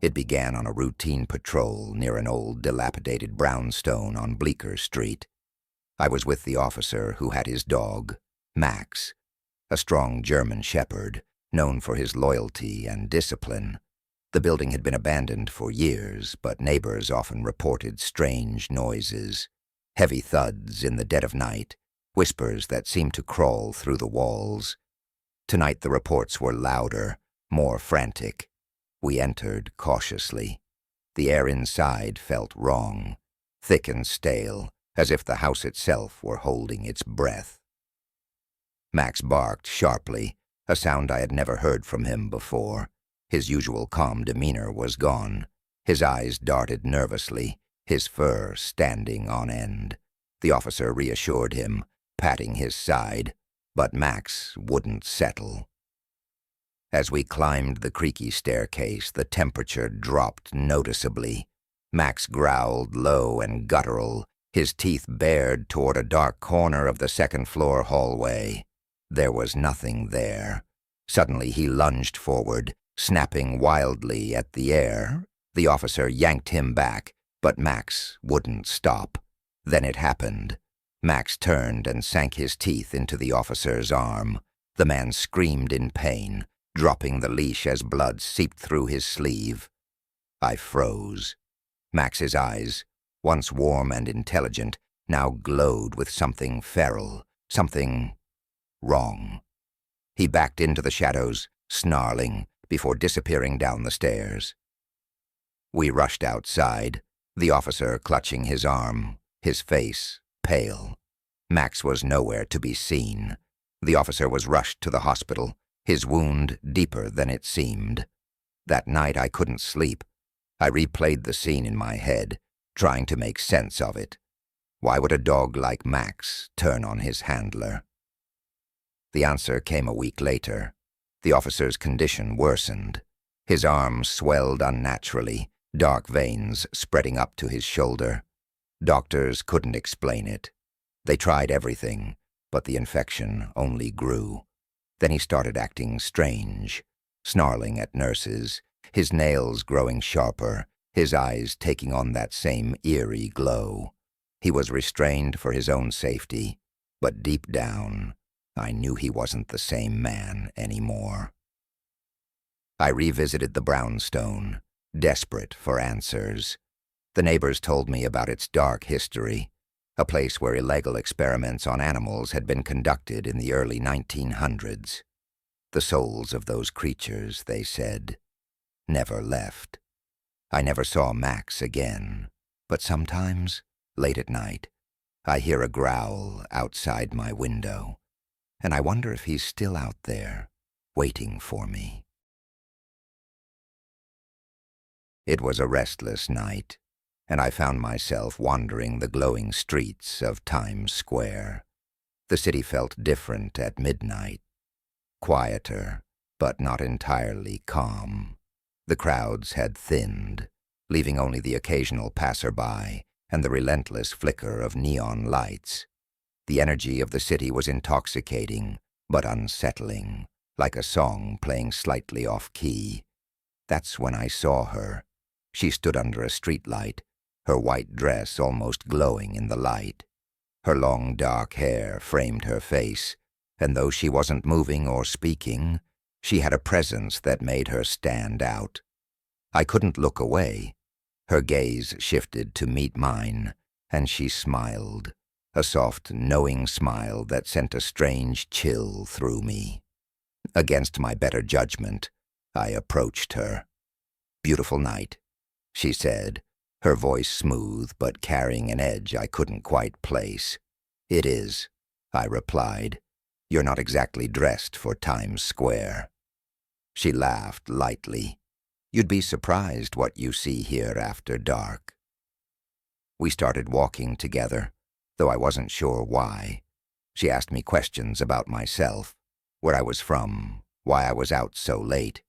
It began on a routine patrol near an old, dilapidated brownstone on Bleecker Street. I was with the officer who had his dog, Max, a strong German shepherd, known for his loyalty and discipline. The building had been abandoned for years, but neighbors often reported strange noises, heavy thuds in the dead of night, whispers that seemed to crawl through the walls. Tonight the reports were louder, more frantic. We entered cautiously. The air inside felt wrong, thick and stale, as if the house itself were holding its breath. Max barked sharply, a sound I had never heard from him before. His usual calm demeanor was gone. His eyes darted nervously, his fur standing on end. The officer reassured him, patting his side, but Max wouldn't settle. As we climbed the creaky staircase, the temperature dropped noticeably. Max growled low and guttural, his teeth bared toward a dark corner of the second-floor hallway. There was nothing there. Suddenly he lunged forward, snapping wildly at the air. The officer yanked him back, but Max wouldn't stop. Then it happened. Max turned and sank his teeth into the officer's arm. The man screamed in pain, dropping the leash as blood seeped through his sleeve. I froze. Max's eyes, once warm and intelligent, now glowed with something feral, something wrong. He backed into the shadows, snarling, before disappearing down the stairs. We rushed outside, the officer clutching his arm, his face pale. Max was nowhere to be seen. The officer was rushed to the hospital, his wound deeper than it seemed. That night I couldn't sleep. I replayed the scene in my head, trying to make sense of it. Why would a dog like Max turn on his handler? The answer came a week later. The officer's condition worsened. His arm swelled unnaturally, dark veins spreading up to his shoulder. Doctors couldn't explain it. They tried everything, but the infection only grew. Then he started acting strange, snarling at nurses, his nails growing sharper, his eyes taking on that same eerie glow. He was restrained for his own safety, but deep down, I knew he wasn't the same man anymore. I revisited the brownstone, desperate for answers. The neighbors told me about its dark history, a place where illegal experiments on animals had been conducted in the early 1900s. The souls of those creatures, they said, never left. I never saw Max again, but sometimes, late at night, I hear a growl outside my window, and I wonder if he's still out there, waiting for me. It was a restless night, and I found myself wandering the glowing streets of Times Square. The city felt different at midnight, quieter, but not entirely calm. The crowds had thinned, leaving only the occasional passerby and the relentless flicker of neon lights. The energy of the city was intoxicating, but unsettling, like a song playing slightly off-key. That's when I saw her. She stood under a streetlight, her white dress almost glowing in the light. Her long dark hair framed her face, and though she wasn't moving or speaking, she had a presence that made her stand out. I couldn't look away. Her gaze shifted to meet mine, and she smiled, a soft, knowing smile that sent a strange chill through me. Against my better judgment, I approached her. "Beautiful night," she said, her voice smooth but carrying an edge I couldn't quite place. "It is," I replied. "You're not exactly dressed for Times Square." She laughed lightly. "You'd be surprised what you see here after dark." We started walking together, though I wasn't sure why. She asked me questions about myself, where I was from, why I was out so late.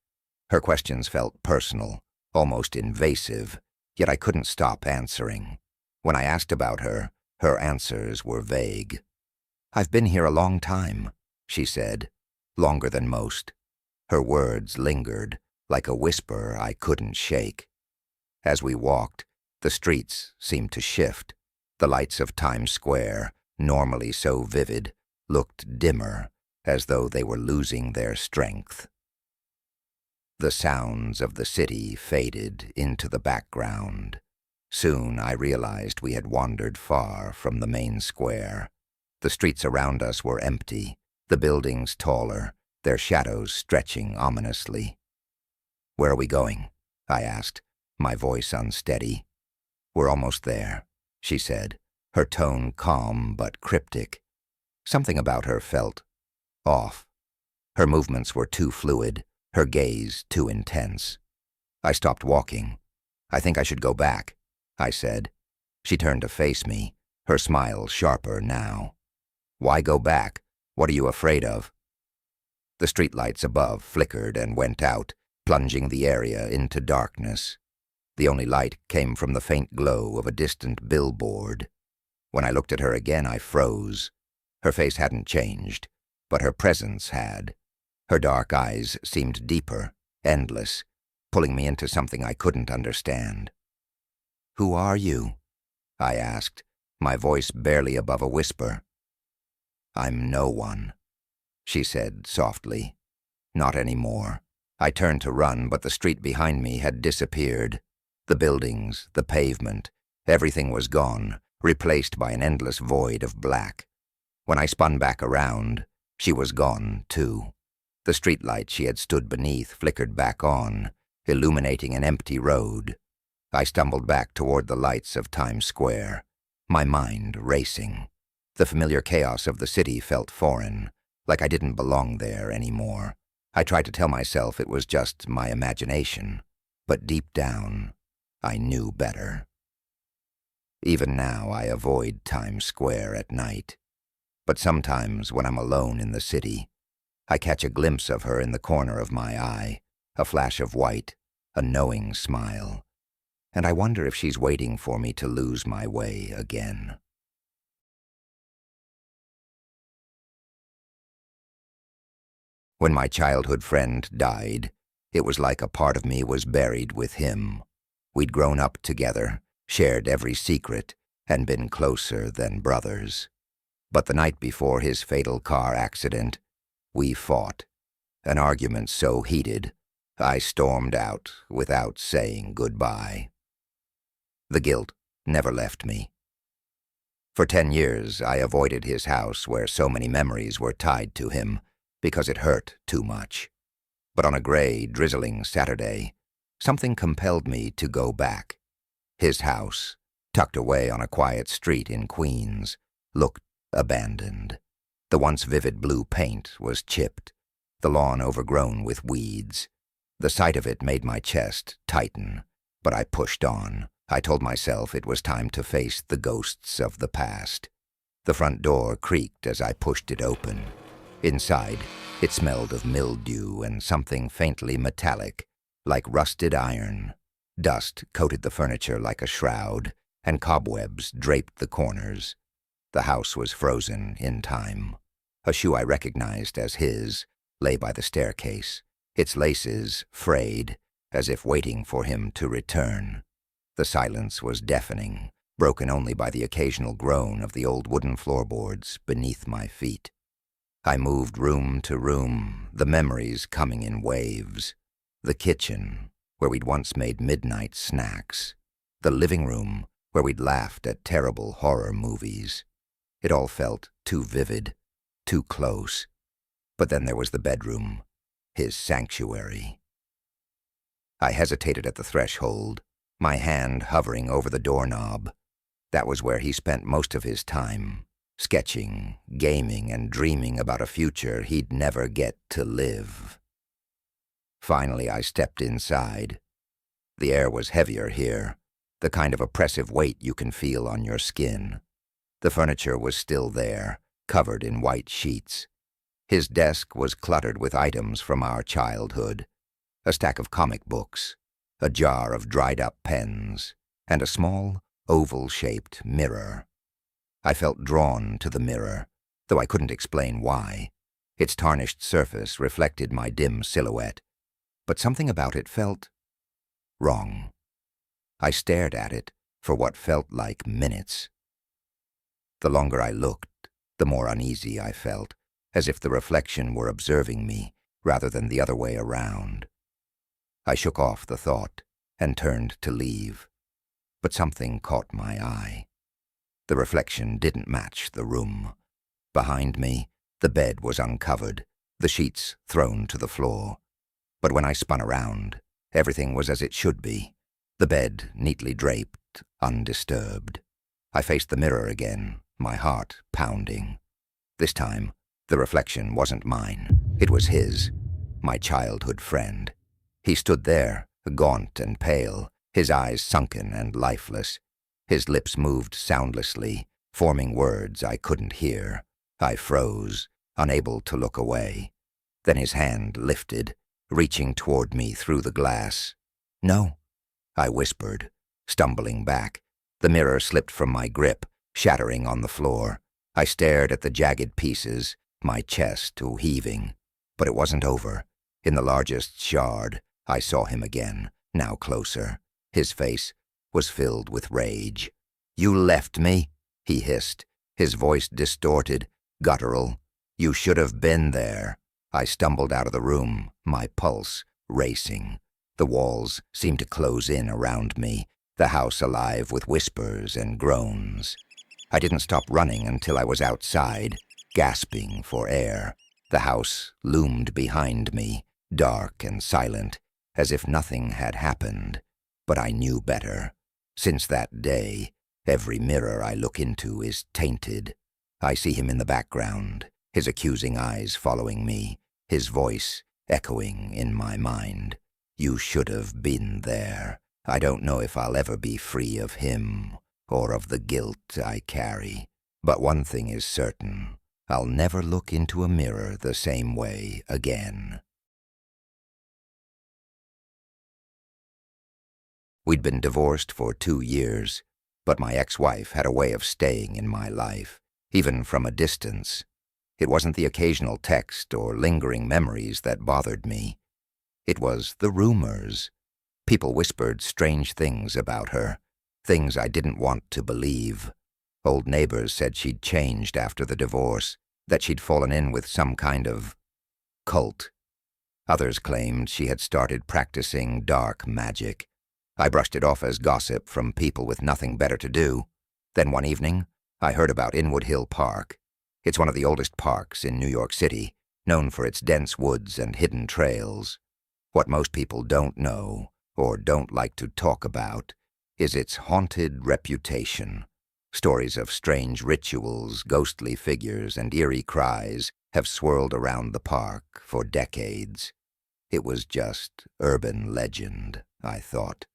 Her questions felt personal, almost invasive, yet I couldn't stop answering. When I asked about her, her answers were vague. "I've been here a long time," she said, "longer than most." Her words lingered, like a whisper I couldn't shake. As we walked, the streets seemed to shift. The lights of Times Square, normally so vivid, looked dimmer, as though they were losing their strength. The sounds of the city faded into the background. Soon I realized we had wandered far from the main square. The streets around us were empty, the buildings taller, their shadows stretching ominously. "Where are we going?" I asked, my voice unsteady. "We're almost there," she said, her tone calm but cryptic. Something about her felt off. Her movements were too fluid, her gaze too intense. I stopped walking. "I think I should go back," I said. She turned to face me, her smile sharper now. "Why go back? What are you afraid of?" The streetlights above flickered and went out, plunging the area into darkness. The only light came from the faint glow of a distant billboard. When I looked at her again, I froze. Her face hadn't changed, but her presence had. Her dark eyes seemed deeper, endless, pulling me into something I couldn't understand. "Who are you?" I asked, my voice barely above a whisper. "I'm no one," she said softly. "Not anymore." I turned to run, but the street behind me had disappeared. The buildings, the pavement, everything was gone, replaced by an endless void of black. When I spun back around, she was gone, too. The streetlight she had stood beneath flickered back on, illuminating an empty road. I stumbled back toward the lights of Times Square, my mind racing. The familiar chaos of the city felt foreign, like I didn't belong there anymore. I tried to tell myself it was just my imagination, but deep down, I knew better. Even now, I avoid Times Square at night. But sometimes, when I'm alone in the city, I catch a glimpse of her in the corner of my eye, a flash of white, a knowing smile. And I wonder if she's waiting for me to lose my way again. When my childhood friend died, it was like a part of me was buried with him. We'd grown up together, shared every secret, and been closer than brothers. But the night before his fatal car accident, we fought. An argument so heated, I stormed out without saying goodbye. The guilt never left me. For 10 years, I avoided his house where so many memories were tied to him because it hurt too much. But on a gray, drizzling Saturday, something compelled me to go back. His house, tucked away on a quiet street in Queens, looked abandoned. The once vivid blue paint was chipped, the lawn overgrown with weeds. The sight of it made my chest tighten, but I pushed on. I told myself it was time to face the ghosts of the past. The front door creaked as I pushed it open. Inside, it smelled of mildew and something faintly metallic, like rusted iron. Dust coated the furniture like a shroud, and cobwebs draped the corners. The house was frozen in time. A shoe I recognized as his lay by the staircase, its laces frayed, as if waiting for him to return. The silence was deafening, broken only by the occasional groan of the old wooden floorboards beneath my feet. I moved room to room, the memories coming in waves. The kitchen, where we'd once made midnight snacks. The living room, where we'd laughed at terrible horror movies. It all felt too vivid, too close. But then there was the bedroom, his sanctuary. I hesitated at the threshold, my hand hovering over the doorknob. That was where he spent most of his time, sketching, gaming, and dreaming about a future he'd never get to live. Finally, I stepped inside. The air was heavier here, the kind of oppressive weight you can feel on your skin. The furniture was still there, covered in white sheets. His desk was cluttered with items from our childhood, a stack of comic books, a jar of dried-up pens, and a small, oval-shaped mirror. I felt drawn to the mirror, though I couldn't explain why. Its tarnished surface reflected my dim silhouette. but something about it felt wrong. I stared at it for what felt like minutes. The longer I looked, the more uneasy I felt, as if the reflection were observing me rather than the other way around. I shook off the thought and turned to leave, but something caught my eye. The reflection didn't match the room. Behind me, the bed was uncovered, the sheets thrown to the floor. But when I spun around, everything was as it should be, the bed neatly draped, undisturbed. I faced the mirror again, my heart pounding. This time, the reflection wasn't mine. It was his, my childhood friend. He stood there, gaunt and pale, his eyes sunken and lifeless. His lips moved soundlessly, forming words I couldn't hear. I froze, unable to look away. Then his hand lifted, reaching toward me through the glass. "No," I whispered, stumbling back. The mirror slipped from my grip, shattering on the floor. I stared at the jagged pieces, my chest heaving. But it wasn't over. In the largest shard, I saw him again, now closer. His face was filled with rage. "You left me," he hissed, his voice distorted, guttural. "You should have been there." I stumbled out of the room, my pulse racing. The walls seemed to close in around me, the house alive with whispers and groans. I didn't stop running until I was outside, gasping for air. The house loomed behind me, dark and silent, as if nothing had happened. But I knew better. Since that day, every mirror I look into is tainted. I see him in the background, his accusing eyes following me, his voice echoing in my mind. "You should have been there." I don't know if I'll ever be free of him or of the guilt I carry. But one thing is certain. I'll never look into a mirror the same way again. We'd been divorced for 2 years, but my ex-wife had a way of staying in my life, even from a distance. It wasn't the occasional text or lingering memories that bothered me. It was the rumors. People whispered strange things about her, things I didn't want to believe. Old neighbors said she'd changed after the divorce, that she'd fallen in with some kind of cult. Others claimed she had started practicing dark magic. I brushed it off as gossip from people with nothing better to do. Then one evening, I heard about Inwood Hill Park. It's one of the oldest parks in New York City, known for its dense woods and hidden trails. What most people don't know, or don't like to talk about, is its haunted reputation. Stories of strange rituals, ghostly figures, and eerie cries have swirled around the park for decades. It was just urban legend, I thought,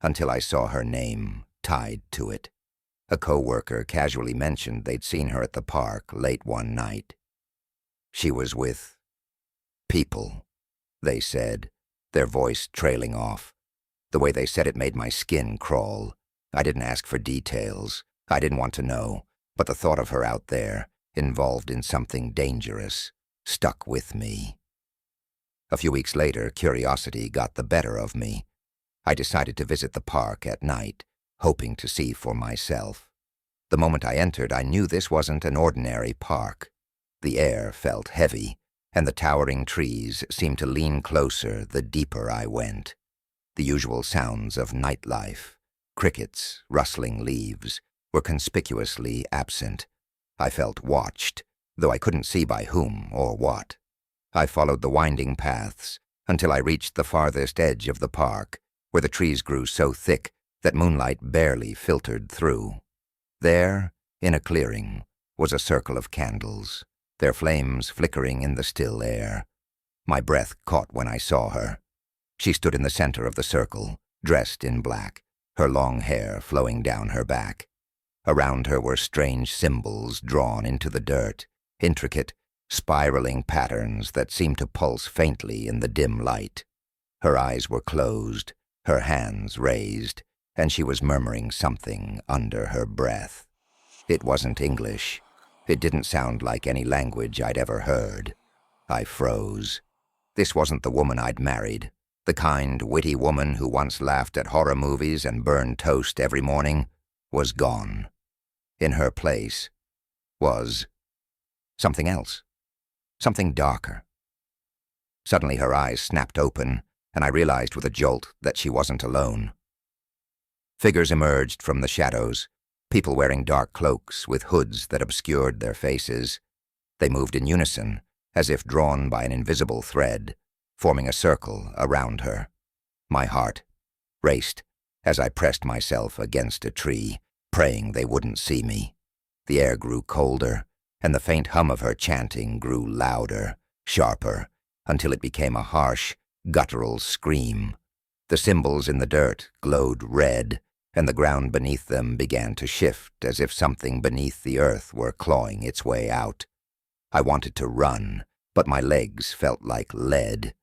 until I saw her name tied to it. A co-worker casually mentioned they'd seen her at the park late one night. She was with people, they said, their voice trailing off. The way they said it made my skin crawl. I didn't ask for details. I didn't want to know, but the thought of her out there, involved in something dangerous, stuck with me. A few weeks later, curiosity got the better of me. I decided to visit the park at night, hoping to see for myself. The moment I entered, I knew this wasn't an ordinary park. The air felt heavy, and the towering trees seemed to lean closer the deeper I went. The usual sounds of nightlife, crickets, rustling leaves, were conspicuously absent. I felt watched, though I couldn't see by whom or what. I followed the winding paths until I reached the farthest edge of the park, where the trees grew so thick that moonlight barely filtered through. There, in a clearing, was a circle of candles, their flames flickering in the still air. My breath caught when I saw her. She stood in the center of the circle, dressed in black, her long hair flowing down her back. Around her were strange symbols drawn into the dirt, intricate, spiraling patterns that seemed to pulse faintly in the dim light. Her eyes were closed, her hands raised, and she was murmuring something under her breath. It wasn't English. It didn't sound like any language I'd ever heard. I froze. This wasn't the woman I'd married. The kind, witty woman who once laughed at horror movies and burned toast every morning was gone. In her place was something else, something darker. Suddenly her eyes snapped open, and I realized with a jolt that she wasn't alone. Figures emerged from the shadows, people wearing dark cloaks with hoods that obscured their faces. They moved in unison, as if drawn by an invisible thread, forming a circle around her. My heart raced as I pressed myself against a tree, praying they wouldn't see me. The air grew colder, and the faint hum of her chanting grew louder, sharper, until it became a harsh, guttural scream. The symbols in the dirt glowed red, and the ground beneath them began to shift as if something beneath the earth were clawing its way out. I wanted to run, but my legs felt like lead.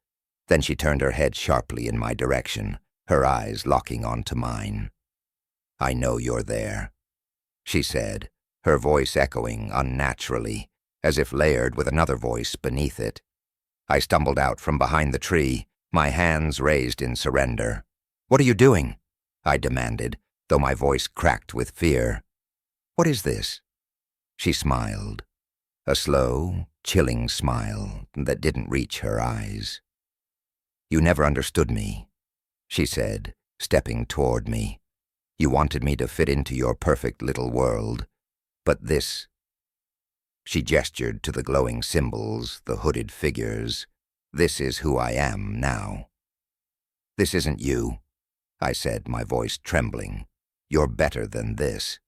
Then she turned her head sharply in my direction, her eyes locking onto mine. "I know you're there," she said, her voice echoing unnaturally, as if layered with another voice beneath it. I stumbled out from behind the tree, my hands raised in surrender. "What are you doing?" I demanded, though my voice cracked with fear. "What is this?" She smiled, a slow, chilling smile that didn't reach her eyes. "You never understood me," she said, stepping toward me. "You wanted me to fit into your perfect little world, but this—" She gestured to the glowing symbols, the hooded figures. "This is who I am now." "This isn't you," I said, my voice trembling. "You're better than this."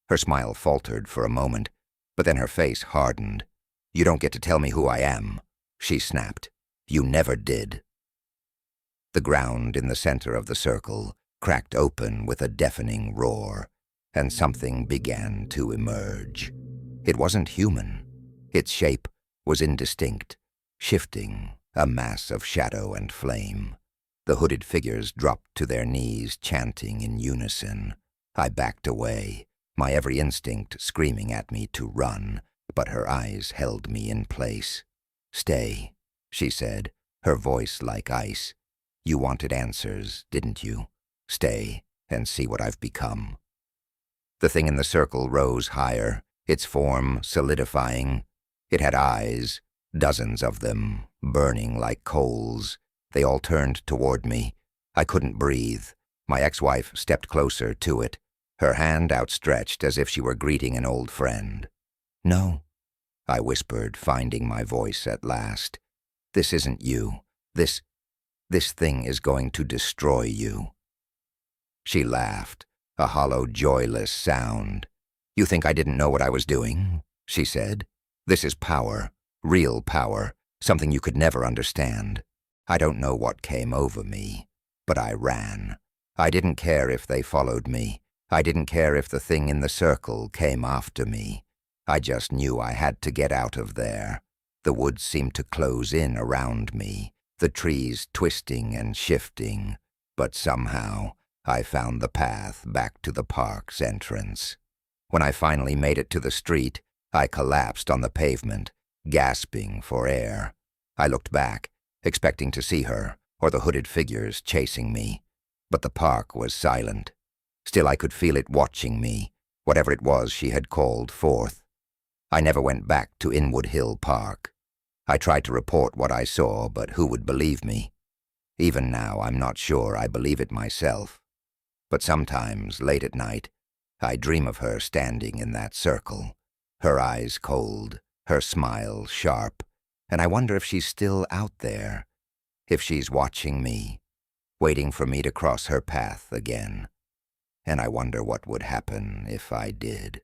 Her smile faltered for a moment, but then her face hardened. "You don't get to tell me who I am," she snapped. "You never did." The ground in the center of the circle cracked open with a deafening roar, and something began to emerge. It wasn't human. Its shape was indistinct, shifting, a mass of shadow and flame. The hooded figures dropped to their knees, chanting in unison. I backed away, my every instinct screaming at me to run, but her eyes held me in place. "Stay," she said, her voice like ice. "You wanted answers, didn't you? Stay and see what I've become." The thing in the circle rose higher, its form solidifying. It had eyes, dozens of them, burning like coals. They all turned toward me. I couldn't breathe. My ex-wife stepped closer to it, her hand outstretched as if she were greeting an old friend. "No," I whispered, finding my voice at last. "This isn't you. This thing is going to destroy you." She laughed, a hollow, joyless sound. "You think I didn't know what I was doing?" she said. "This is power, real power, something you could never understand. I don't know what came over me, but I ran. I didn't care if they followed me. I didn't care if the thing in the circle came after me. I just knew I had to get out of there. The woods seemed to close in around me, the trees twisting and shifting, but somehow I found the path back to the park's entrance. When I finally made it to the street, I collapsed on the pavement, gasping for air. I looked back, expecting to see her or the hooded figures chasing me, but the park was silent. Still, I could feel it watching me, whatever it was she had called forth. I never went back to Inwood Hill Park. I tried to report what I saw, but who would believe me? Even now, I'm not sure I believe it myself. But sometimes, late at night, I dream of her standing in that circle, her eyes cold, her smile sharp, and I wonder if she's still out there, if she's watching me, waiting for me to cross her path again. And I wonder what would happen if I did.